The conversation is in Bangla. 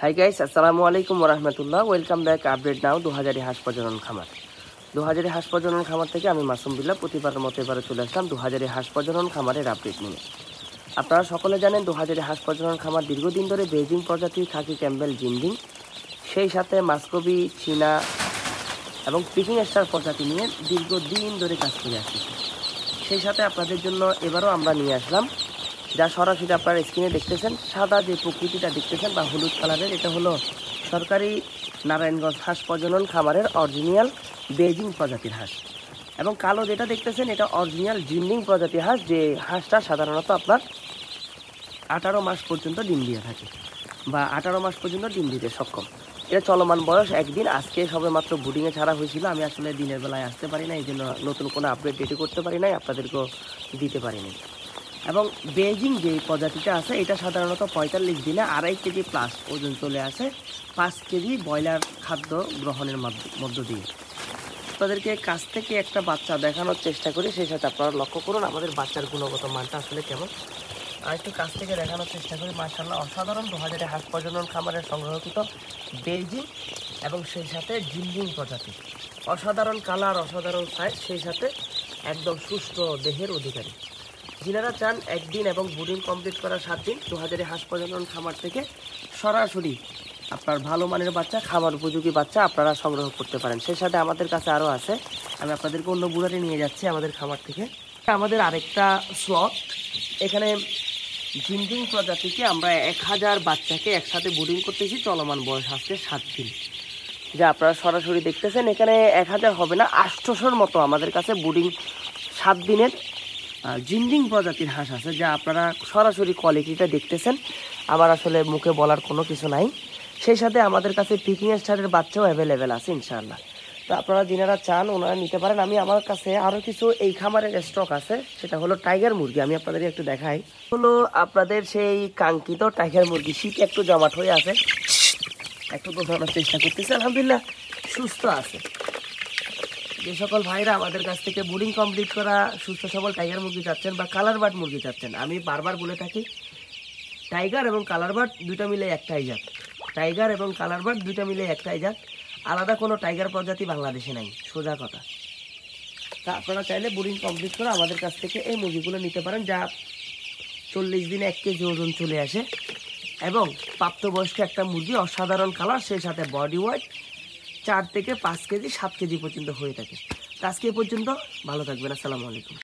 হাই গাইস, আসসালামু আলাইকুম ওরহমতুল্লাহ। ওয়েলকাম ব্যাক আপডেট নাও 2000 হাঁস প্রজনন খামার। 2000 হাঁস প্রজনন খামার থেকে আমি মাসুম বিল্লাহ প্রতিবারের মতো এবারে চলে আসলাম 2000 হাঁস প্রজনন খামারের আপডেট নিয়ে। আপনারা সকলে জানেন 2000 হাঁস প্রজনন খামার দীর্ঘদিন ধরে বেজিং প্রজাতি, খাকি ক্যাম্বেল, জিন্ডিং, সেই সাথে মাস্কবি, চীনা এবং পিকিং স্টার প্রজাতি নিয়ে দীর্ঘদিন ধরে কাজ করে আসছে। সেই সাথে আপনাদের জন্য এবারও আমরা নিয়ে আসলাম যা সরাসরি আপনারা স্ক্রিনে দেখতেছেন, সাদা যে প্রকৃতিটা দেখতেছেন বা হলুদ কালারের, এটা হলো সরকারি নারায়ণগঞ্জ হাঁস প্রজনন খামারের অরিজিনাল বেজিং প্রজাতির হাঁস। এবং কালো যেটা দেখতেছেন এটা অরিজিনাল জিন্ডিং প্রজাতির হাঁস, যে হাঁসটা সাধারণত আপনার 18 মাস পর্যন্ত ডিম দিয়ে থাকে বা 18 মাস পর্যন্ত ডিম দিতে সক্ষম। এটা চলমান বয়স একদিন, আজকে সবে মাত্র বুডিংয়ে ছাড়া হয়েছিল। আমি আসলে দিনের বেলায় আসতে পারি না, এই জন্য নতুন কোনো আপডেট রেডি করতে পারি নাই, আপনাদেরকেও দিতে পারিনি। এবং বেজিং যে প্রজাতিটা আছে এটা সাধারণত 45 দিনে 2.5 কেজি প্লাস ওজন চলে আসে 5 কেজি ব্রয়লার খাদ্য গ্রহণের মধ্য দিয়ে। তাদেরকে কাছ থেকে একটা বাচ্চা দেখানোর চেষ্টা করি, সেই সাথে আপনারা লক্ষ্য করুন আমাদের বাচ্চার গুণগত মানটা আসলে কেমন। আর একটু কাছ থেকে দেখানোর চেষ্টা করি। মাশাআল্লাহ, অসাধারণ 2000 হাঁস প্রজনন খামারের সংগ্রহকৃত বেজিং এবং সেই সাথে জিন্ডিং প্রজাতি। অসাধারণ কালার, অসাধারণ সাইজ, সেই সাথে একদম সুস্থ দেহের অধিকারী। যিনারা চান একদিন এবং বুডিং কমপ্লিট করার 7 দিন 2000 হাঁস প্রজনন খামার থেকে সরাসরি আপনার ভালো মানের বাচ্চা, খামার উপযোগী বাচ্চা আপনারা সংগ্রহ করতে পারেন। সেই সাথে আমাদের কাছে আরও আছে, আমি আপনাদেরকে অন্য বুড়ারে নিয়ে যাচ্ছি আমাদের খামার থেকে। আমাদের আরেকটা স্লট, এখানে জিন্ডিং প্রজাতিকে আমরা 1000 বাচ্চাকে একসাথে বুডিং করতেছি। চলমান বয়স আজকে 7 দিন, যা আপনারা সরাসরি দেখতেছেন। এখানে 1000 হবে না, 800-র মতো আমাদের কাছে বুডিং 7 দিনের জিন্ডিং প্রজাতির হাঁস আছে, যা আপনারা সরাসরি কোয়ালিটিটা দেখতেছেন। আমার আসলে মুখে বলার কোনো কিছু নাই। সেই সাথে আমাদের কাছে পিকিং স্টারের বাচ্চাও অ্যাভেলেবেল আছে ইনশাআল্লাহ। তো আপনারা যিনারা চান ওনারা নিতে পারেন। আমার কাছে আরও কিছু এই খামারের স্টক আছে, সেটা হলো টাইগার মুরগি। আমি আপনাদের একটু দেখাই। হলো আপনাদের সেই কাঙ্ক্ষিত টাইগার মুরগি। শীত একটু জমাট হয়ে আছে, একটু বোঝানোর চেষ্টা করতেছে। আলহামদুলিল্লাহ সুস্থ আছে। যে সকল ভাইরা আমাদের কাছ থেকে বুডিং কমপ্লিট করা সুস্থ সবল টাইগার মুরগি চাচ্ছেন বা কালার বার্ড মুরগি চাচ্ছেন, আমি বারবার বলে থাকি টাইগার এবং কালার বার্ড দুইটা মিলে একটাই জাত। টাইগার এবং কালার বার্ড দুইটা মিলে একটাই জাত, আলাদা কোনো টাইগার প্রজাতি বাংলাদেশে নাই, সোজা কথা। তা আপনারা চাইলে বুডিং কমপ্লিট করে আমাদের কাছ থেকে এই মুরগিগুলো নিতে পারেন, যা 40 দিনে 1 কেজি ওজন চলে আসে এবং প্রাপ্তবয়স্ক একটা মুরগি, অসাধারণ কালার, সেই সাথে বডি ওয়েট 4 থেকে 5 কেজি 7 কেজি পর্যন্ত হয়ে থাকে। আজকে পর্যন্ত ভালো থাকবেন। আসসালামু আলাইকুম।